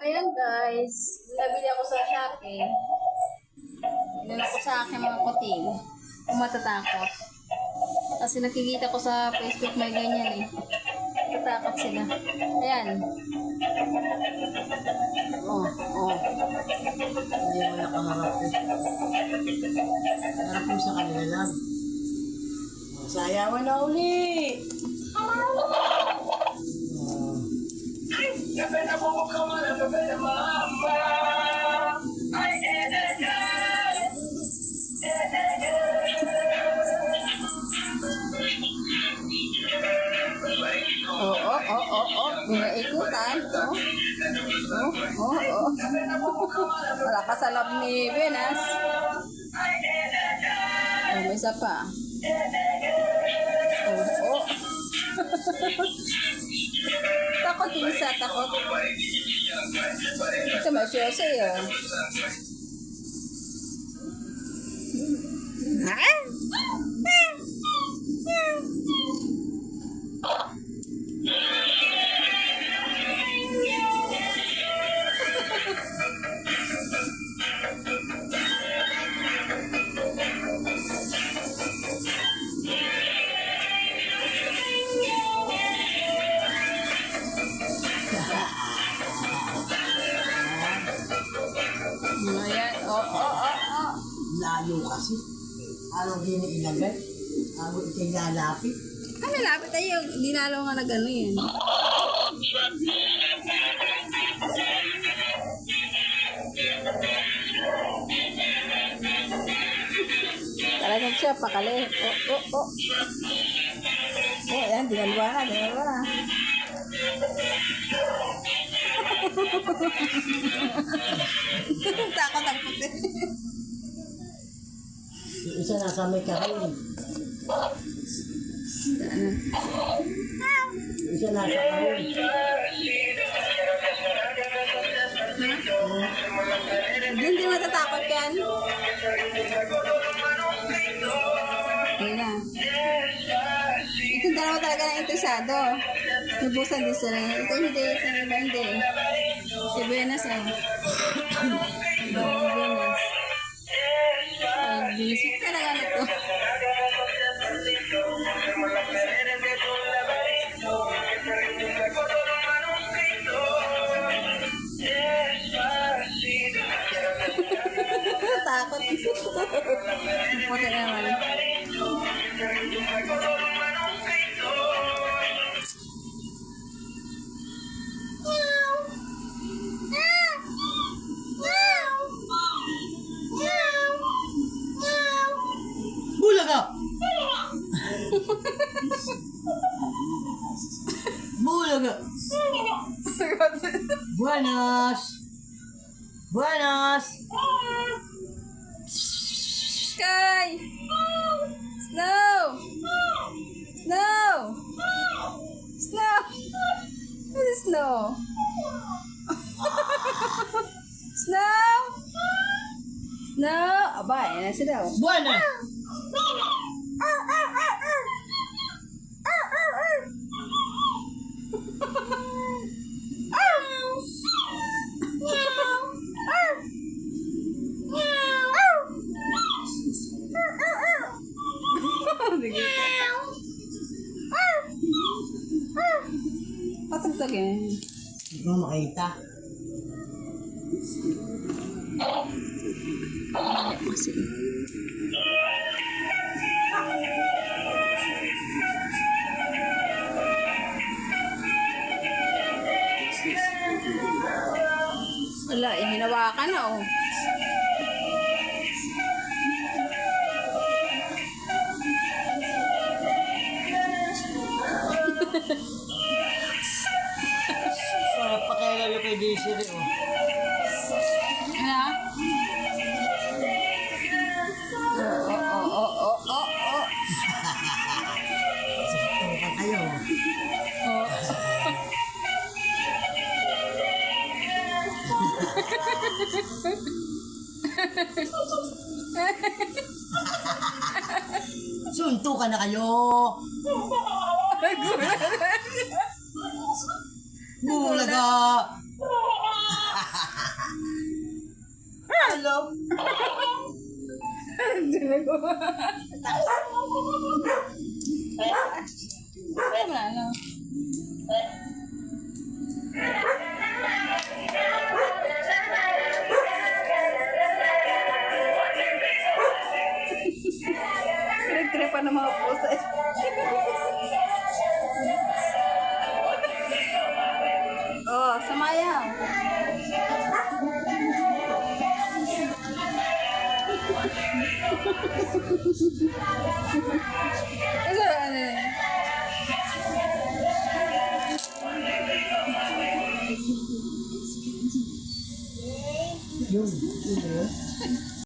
Ayan guys, nabili ako sa Shopee. Binili ko sa akin mga kuting. Kung matatakot. Kasi nakikita ko sa Facebook may ganyan eh. Natatakot sila. Ayan. Oh. Hindi mo nakaharap eh. Harap mo sa kanila lang. Sayawan na uli! Binaikutan. Wala ka sa loob ni Venus. May isa pa. Takot yung isa, takot. Ito masyoso yun. Ayan, Layo kasi. Anong hiniilagay? Ano itinalapit? Ano lapit tayo? Hindi nalo nga na gano'n yun. Talagang siya, pakali. Ayan, dinalwa na. Takot ang puti. Yung isa nasa may kahon. Yung isa nasa kahon. Hindi matatakot yan. Ayun na. Ito dalawa talaga na interesado. Nubusan din sila. Ito hindi. Hindi. Si Venus eh. Venus. Binisip talaga na ito. Takot. Puti naman. Bulaga! Bulaga! Buenas! Buenas! Sky! Snow! Snow! Snow! What is snow? Snow! Snow! Aba, yan na sila. Buenas! Patugtog eh. Hindi ko makita. Kasi. Wala, hinawakan na oh. Para pakilala kay Desiree oh. Ano? Sakto ka kayo. Oh. Suntukan na kayo. Bulaga. lo. Wala na. Trip-tripan ng mga pusa. Oh, samayaw. Ano, ano? Yun.